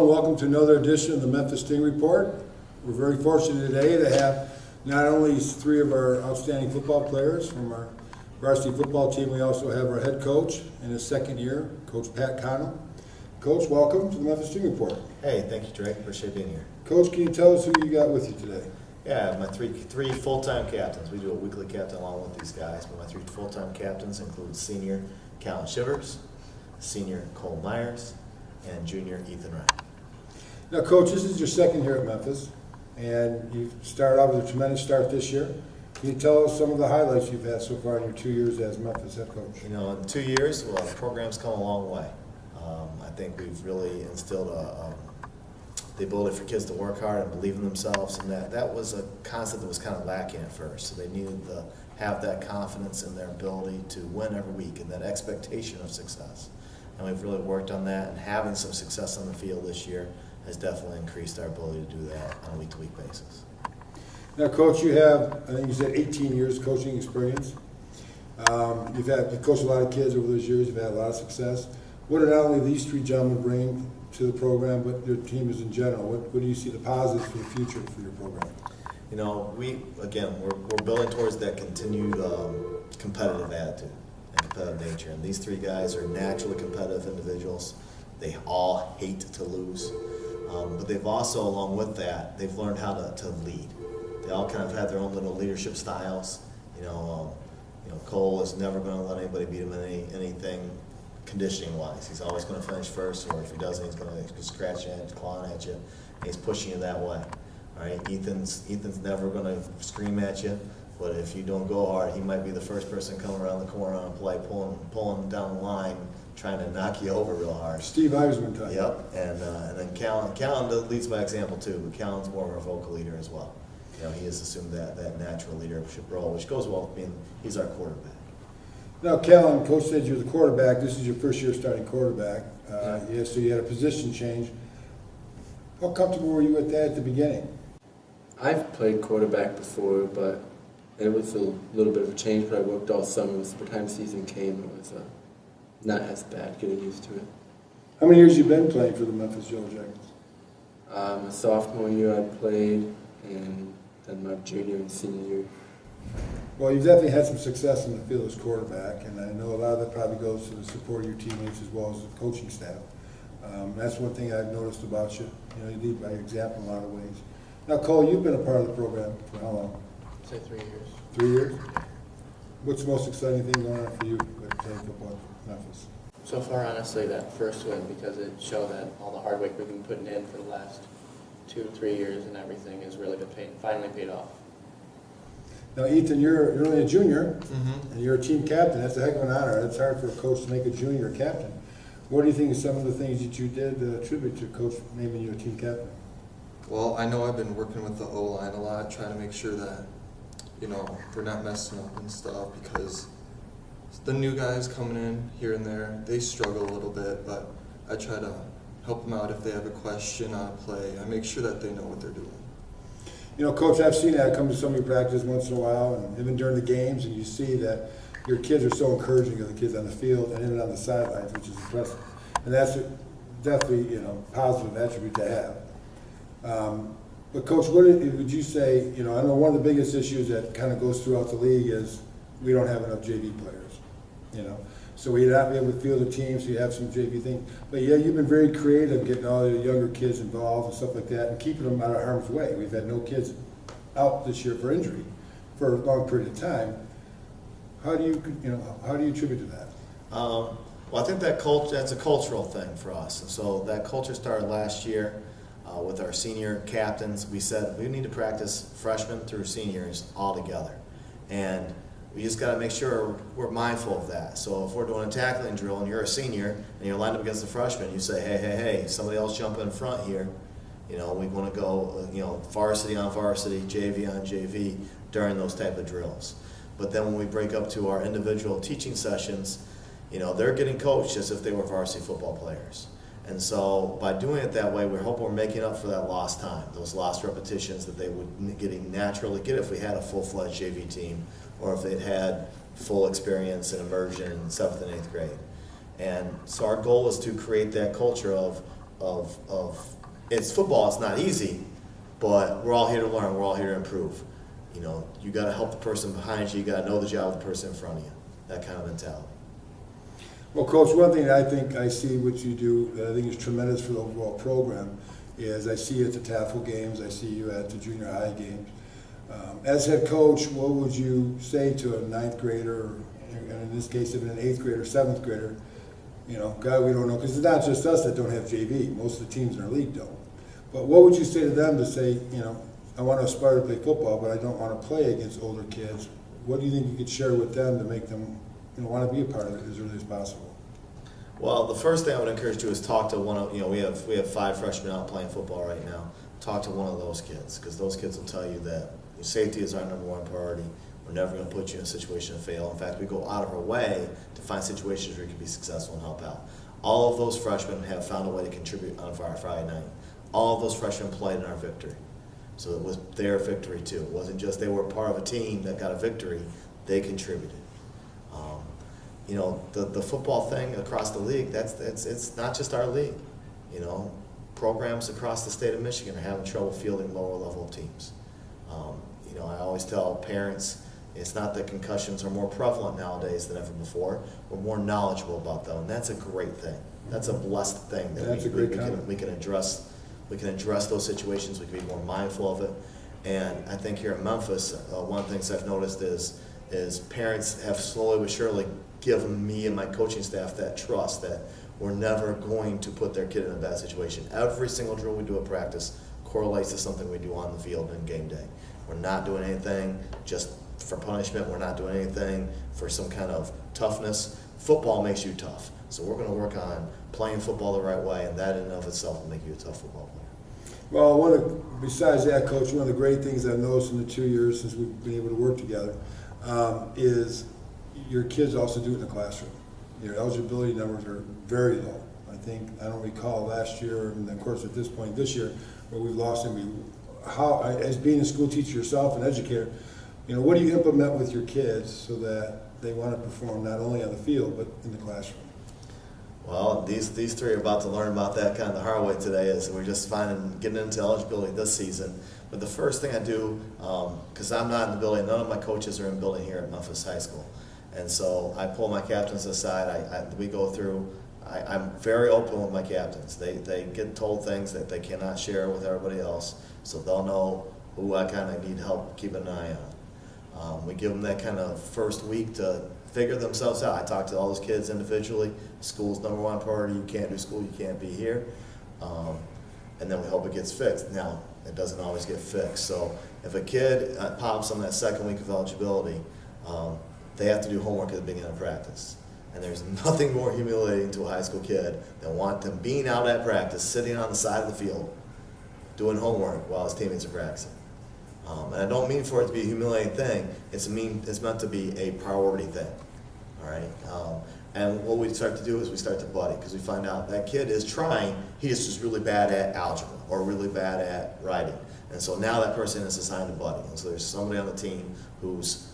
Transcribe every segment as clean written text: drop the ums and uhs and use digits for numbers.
and welcome to another edition of the Memphis Sting Report. We're very fortunate today to have not only three of our outstanding football players from our varsity football team, we also have our head coach in his second year, Coach Connell. Coach, welcome to the Memphis Sting Report. Hey, thank you, Drake. Appreciate being here. Coach, can you tell us who you got with you today? Yeah, my three full-time captains. We do a weekly captain along with these guys, but my three full-time captains include senior Connell Shivers, senior Cole Myers, and junior Ethan Ryan. Now, Coach, this is your second year at Memphis, and you've started out with a tremendous start this year. Can you tell us some of the highlights you've had so far in your 2 years as Memphis head coach? You know, in 2 years, well, the program's come a long way. I think we've really instilled the ability for kids to work hard and believe in themselves, and that was a concept that was kind of lacking at first. So they needed to have that confidence in their ability to win every week and that expectation of success. And we've really worked on that, and having some success on the field this year has definitely increased our ability to do that on a week-to-week basis. Now, Coach, you have, I think you said 18 years coaching experience. You've coached a lot of kids over those years. You've had a lot of success. What do not only these three gentlemen bring to the program, but your team is in general? What do you see the positives for the future for your program? You know, we're building towards that continued competitive attitude and competitive nature. And these three guys are naturally competitive individuals. They all hate to lose. But they've also, along with that, they've learned how to lead. They all kind of have their own little leadership styles. Cole is never going to let anybody beat him in anything conditioning-wise. He's always going to finish first, or if he doesn't, he's going to scratch at you, clawing at you, and he's pushing you that way. All right, Ethan's never going to scream at you, but if you don't go hard, he might be the first person coming around the corner on a play, pulling down the line, trying to knock you over real hard. Steve Eisman type. Yep, and then Callan leads by example too, but Callan's more of a vocal leader as well. You know, he has assumed that natural leadership role, which goes well with being he's our quarterback. Now, Callan, Coach said you're the quarterback. This is your first year starting quarterback. So you had a position change. How comfortable were you with that at the beginning? I've played quarterback before, but it was a little bit of a change, but I worked all summer. So by the time season came, it was not as bad getting used to it. How many years have you been playing for the Memphis Yellow Jackets? My sophomore year I played, and then my junior and senior year. Well, you've definitely had some success in the field as quarterback, and I know a lot of that probably goes to the support of your teammates as well as the coaching staff. That's one thing I've noticed about you. You know, you lead by example in a lot of ways. Now, Cole, you've been a part of the program for how long? I'd say 3 years. 3 years? What's the most exciting thing going on for you with playing football in Memphis? So far, honestly, that first win, because it showed that all the hard work we've been putting in for the last 2 to 3 years and everything has really been finally paid off. Now, Ethan, you're only a junior, and you're a team captain. That's a heck of an honor. It's hard for a coach to make a junior a captain. What do you think of some of the things that you did to attribute to Coach naming you a team captain? Well, I know I've been working with the O-line a lot, trying to make sure that, they're not messing up and stuff, because the new guys coming in here and there, they struggle a little bit, but I try to help them out if they have a question on a play. I make sure that they know what they're doing. You know, Coach, I've seen that. I come to some of your practices once in a while, and even during the games, and you see that your kids are so encouraging of the kids on the field and even on the sidelines, which is impressive. And that's definitely, positive attribute to have. But Coach, what would you say, I know one of the biggest issues that kind of goes throughout the league is we don't have enough JV players, So we'd not be able to field a team, so you have some JV things. But yeah, you've been very creative getting all the younger kids involved and stuff like that and keeping them out of harm's way. We've had no kids out this year for injury for a long period of time. How do you attribute to that? Well, I think that's a cultural thing for us. And so that culture started last year with our senior captains. We said we need to practice freshmen through seniors all together. And we just got to make sure we're mindful of that. So if we're doing a tackling drill and you're a senior and you're lined up against the freshman, you say, hey, somebody else jump in front here. We want to go, varsity on varsity, JV on JV during those type of drills. But then when we break up to our individual teaching sessions, they're getting coached as if they were varsity football players. And so by doing it that way, we hope we're making up for that lost time, those lost repetitions that they would naturally get if we had a full-fledged JV team or if they'd had full experience and immersion in 7th and 8th grade. And so our goal is to create that culture of it's football. It's not easy, but we're all here to learn. We're all here to improve. You know, you got to help the person behind you. You got to know the job of the person in front of you. That kind of mentality. Well, Coach, one thing I think I see what you do that I think is tremendous for the overall program is I see you at the TAFL games, I see you at the junior high games. As head coach, what would you say to a ninth grader, and in this case, even an eighth grader, seventh grader? You know, God, we don't know, because it's not just us that don't have JV. Most of the teams in our league don't. But what would you say to them to say, you know, I want to aspire to play football, but I don't want to play against older kids? What do you think you could share with them to make them, you know, want to be a part of it as early as possible? Well, the first thing I would encourage you is talk to one of, you know, we have 5 freshmen out playing football right now. Talk to one of those kids, because those kids will tell you that your safety is our #1 priority. We're never going to put you in a situation to fail. In fact, we go out of our way to find situations where you can be successful and help out. All of those freshmen have found a way to contribute on our Friday night. All of those freshmen played in our victory. So it was their victory too. It wasn't just they were part of a team that got a victory, they contributed. You know, the football thing across the league, it's not just our league. You know, programs across the state of Michigan are having trouble fielding lower level teams. You know, I always tell parents, it's not that concussions are more prevalent nowadays than ever before. We're more knowledgeable about them, and that's a great thing. That's a blessed thing that we can address. We can address those situations. We can be more mindful of it. And I think here in Memphis, one of the things I've noticed is parents have slowly but surely given me and my coaching staff that trust that we're never going to put their kid in a bad situation. Every single drill we do at practice correlates to something we do on the field in game day. We're not doing anything just for punishment. We're not doing anything for some kind of toughness. Football makes you tough. So we're going to work on playing football the right way, and that in and of itself will make you a tough football player. Well, besides that, Coach, one of the great things I've noticed in the 2 years since we've been able to work together is your kids also do it in the classroom. Your eligibility numbers are very low. I don't recall last year, and of course at this point this year, where we've lost them. As being a school teacher yourself, an educator, you know, what do you implement with your kids so that they want to perform not only on the field but in the classroom? Well, these 3 are about to learn about that kind of the hard way today. Is we're just getting into eligibility this season. But the first thing I do, because I'm not in the building, none of my coaches are in the building here at Memphis High School, and so I pull my captains aside. We go through. I'm very open with my captains. They get told things that they cannot share with everybody else, so they'll know who I kind of need help keeping an eye on. We give them that kind of first week to figure themselves out. I talk to all those kids individually. School's #1 priority. You can't do school. You can't be here. And then we hope it gets fixed. Now, it doesn't always get fixed. So if a kid pops on that second week of eligibility, they have to do homework at the beginning of practice. And there's nothing more humiliating to a high school kid than want them being out at practice, sitting on the side of the field, doing homework while his teammates are practicing. And I don't mean for it to be a humiliating thing. It's meant to be a priority thing. All right. And what we start to do is we start to buddy, because we find out that kid is trying. He is just really bad at algebra or really bad at writing, and so now that person is assigned to buddy. And so there's somebody on the team who's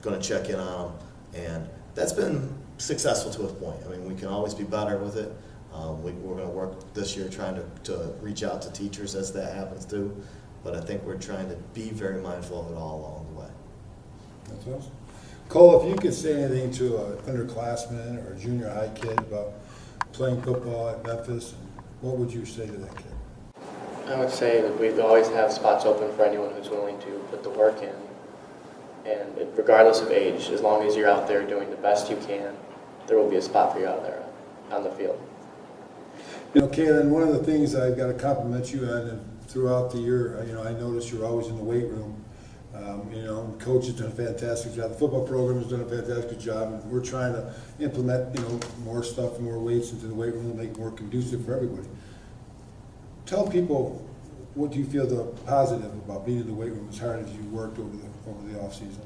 going to check in on them, and that's been successful to a point. I mean, we can always be better with it. We're going to work this year trying to reach out to teachers as that happens too. But I think we're trying to be very mindful of it all along the way. That's awesome. Cole, if you could say anything to an underclassman or a junior high kid about playing football at Memphis, what would you say to that kid? I would say that we always have spots open for anyone who's willing to put the work in. And regardless of age, as long as you're out there doing the best you can, there will be a spot for you out there on the field. You know, Kaylin, one of the things I've got to compliment you on, and throughout the year, you know, I noticed you're always in the weight room. You know, coach has done a fantastic job. The football program has done a fantastic job, and we're trying to implement, you know, more stuff, more weights into the weight room to make it more conducive for everybody. Tell people, what do you feel the positive about being in the weight room as hard as you worked over the off season?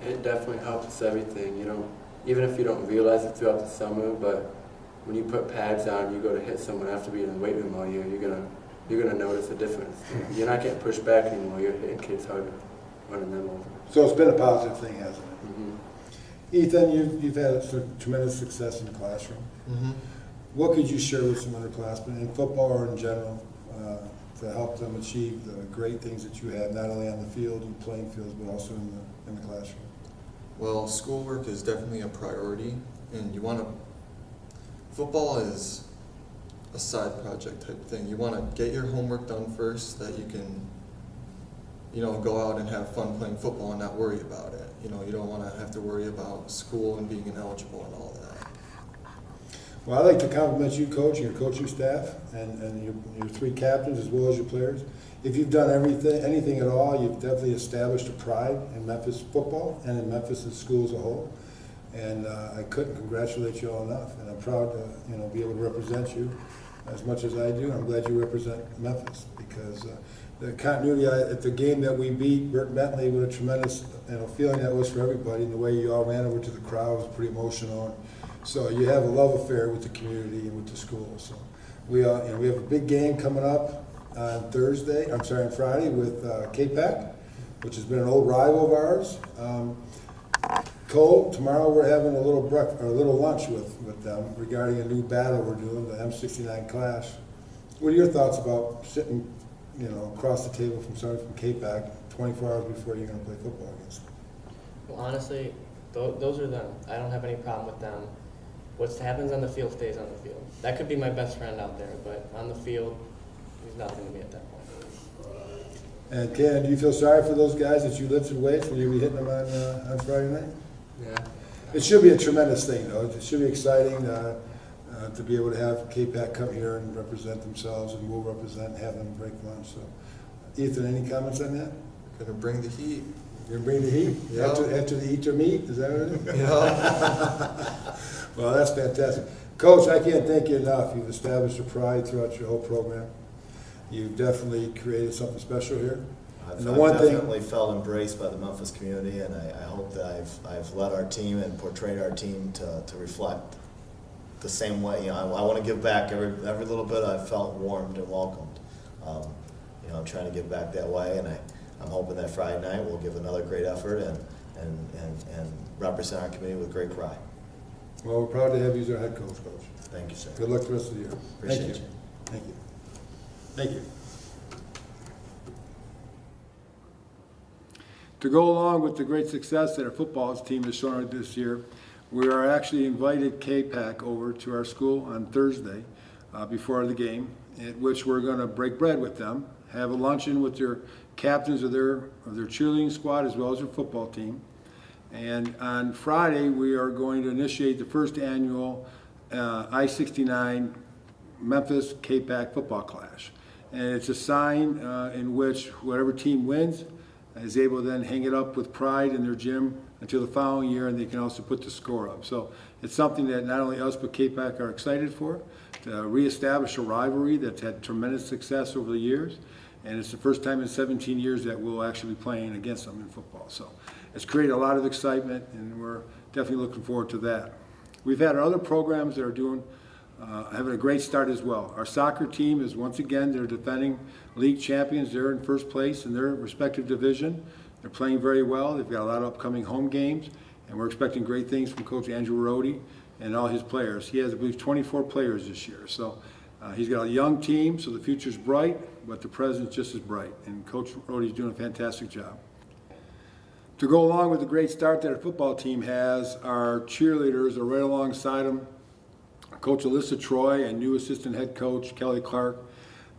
It definitely helps everything, you know, even if you don't realize it throughout the summer, but when you put pads on, you go to hit someone after being in the weight room all year, you're gonna notice a difference. You're not getting pushed back anymore, you're hitting kids hard, running them over. So it's been a positive thing, hasn't it? Mm-hmm. Ethan, you've had tremendous success in the classroom. Mm-hmm. what could you share with some underclassmen in football or in general to help them achieve the great things that you have, not only on the field and playing fields, but also in the classroom? Well, schoolwork is definitely a priority, and you want to. Football is a side project type thing. You want to get your homework done first, so that you can, go out and have fun playing football and not worry about it. You don't want to have to worry about school and being ineligible and all that. Well, I'd like to compliment you, Coach, and your coaching staff, and your three captains as well as your players. If you've done anything at all, you've definitely established a pride in Memphis football and in Memphis as school as a whole. And I couldn't congratulate you all enough. And I'm proud to be able to represent you as much as I do. I'm glad you represent Memphis because the continuity at the game that we beat Burton Bentley with a tremendous feeling that was for everybody. And the way you all ran over to the crowd was pretty emotional. So you have a love affair with the community and with the school. So we have a big game coming up on Friday with KPAC, which has been an old rival of ours. Cole, tomorrow we're having a little lunch with them regarding a new battle we're doing, the M69 Clash. What are your thoughts about sitting, across the table from somebody from KPAC 24 hours before you're going to play football against them? Well, honestly, those are them. I don't have any problem with them. What happens on the field stays on the field. That could be my best friend out there, but on the field, he's nothing to me at that point. And Ken, do you feel sorry for those guys that you lifted weights when you were hitting them on Friday night? Yeah. It should be a tremendous thing, though. It should be exciting to be able to have KPAC come here and represent themselves, and we'll represent and have them break lunch. So, Ethan, any comments on that? Gonna bring the heat. You're going to bring the heat? Yeah. After they eat their meat? Is that what it is? Yeah. Well, that's fantastic. Coach, I can't thank you enough. You've established a pride throughout your whole program. You've definitely created something special here. I've And the one thing, definitely felt embraced by the Memphis community, and I hope that I've led our team and portrayed our team to reflect the same way. I want to give back every little bit. I've felt warmed and welcomed. I'm trying to give back that way, and I'm hoping that Friday night we'll give another great effort and represent our community with great pride. well, we're proud to have you as our head coach, Coach. Thank you, sir. Good luck the rest of the year. Appreciate Thank you. Thank you. Thank you. To go along with the great success that our football team has shown this year, we are actually invited KPAC over to our school on Thursday before the game, at which we're going to break bread with them, have a luncheon with their captains of their cheerleading squad as well as their football team. And on Friday, we are going to initiate the first annual I-69 Memphis KPAC football clash. And it's a sign in which whatever team wins is able to then hang it up with pride in their gym until the following year, and they can also put the score up. So it's something that not only us but KPAC are excited for, to reestablish a rivalry that's had tremendous success over the years. And it's the first time in 17 years that we'll actually be playing against them in football. So it's created a lot of excitement, and we're definitely looking forward to that. We've had our other programs that are having a great start as well. Our soccer team is once again, they're defending league champions. They're in first place in their respective division. They're playing very well. They've got a lot of upcoming home games, and we're expecting great things from Coach Andrew Rhodey and all his players. He has, I believe, 24 players this year. So he's got a young team, so the future's bright, but the present's just as bright. And Coach Rhodey's doing a fantastic job. To go along with the great start that our football team has, our cheerleaders are right alongside them. Coach Alyssa Troy and new assistant head coach Kelly Clark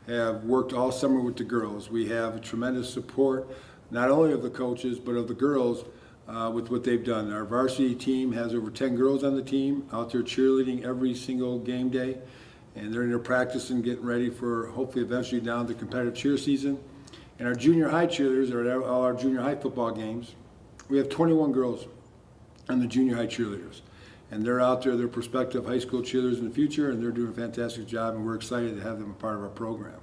have worked all summer with the girls. We have a tremendous support, not only of the coaches, but of the girls with what they've done. Our varsity team has over 10 girls on the team out there cheerleading every single game day, and they're in their practice and getting ready for hopefully eventually down to competitive cheer season. And our junior high cheerleaders are at all our junior high football games. We have 21 girls on the junior high cheerleaders. And they're out there, they're prospective high school cheerleaders in the future, and they're doing a fantastic job, and we're excited to have them a part of our program.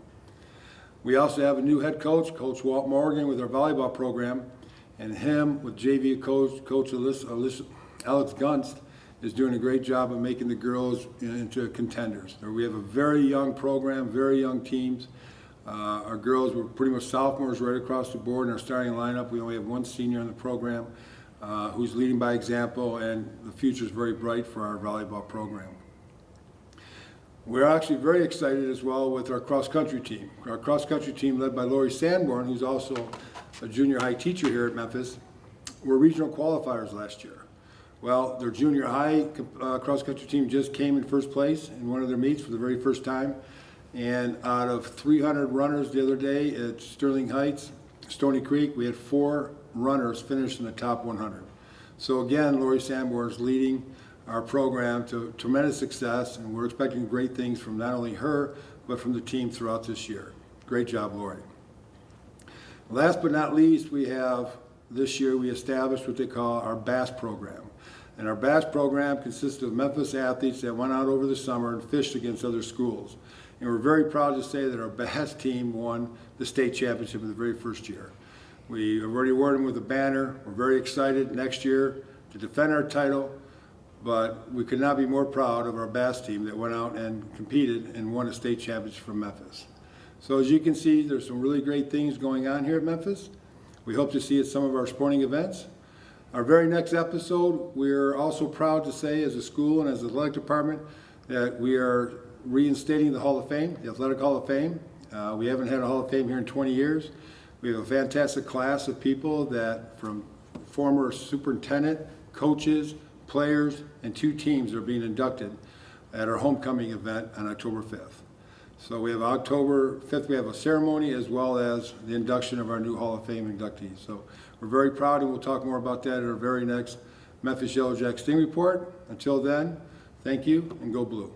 We also have a new head coach, Coach Walt Morgan, with our volleyball program, and him with JV Coach Alex Gunst is doing a great job of making the girls into contenders. We have a very young program, very young teams. Our girls were pretty much sophomores right across the board in our starting lineup. We only have one senior in the program. Who's leading by example, and the future is very bright for our volleyball program. We're actually very excited as well with our cross-country team. Our cross-country team led by Lori Sanborn, who's also a junior high teacher here at Memphis, were regional qualifiers last year. Well, their junior high cross-country team just came in first place in one of their meets for the very first time. And out of 300 runners the other day at Sterling Heights, Stony Creek, we had 4 runners finish in the top 100. So again, Lori Sanborn is leading our program to tremendous success, and we're expecting great things from not only her, but from the team throughout this year. Great job, Lori. Last but not least, this year we established what they call our BASS program. And our BASS program consists of Memphis athletes that went out over the summer and fished against other schools. And we're very proud to say that our BASS team won the state championship in the very first year. We have already awarded them with a banner. We're very excited next year to defend our title, but we could not be more proud of our BASS team that went out and competed and won a state championship from Memphis. So as you can see, there's some really great things going on here at Memphis. We hope to see at some of our sporting events. Our very next episode, we're also proud to say as a school and as the athletic department that we are reinstating the Hall of Fame, the Athletic Hall of Fame. We haven't had a Hall of Fame here in 20 years. We have a fantastic class of people that from former superintendent, coaches, players, and 2 teams are being inducted at our homecoming event on October 5th. So we have October 5th, we have a ceremony as well as the induction of our new Hall of Fame inductees. So we're very proud, and we'll talk more about that at our very next Memphis Yellow Jack Sting Report. Until then, thank you and go blue.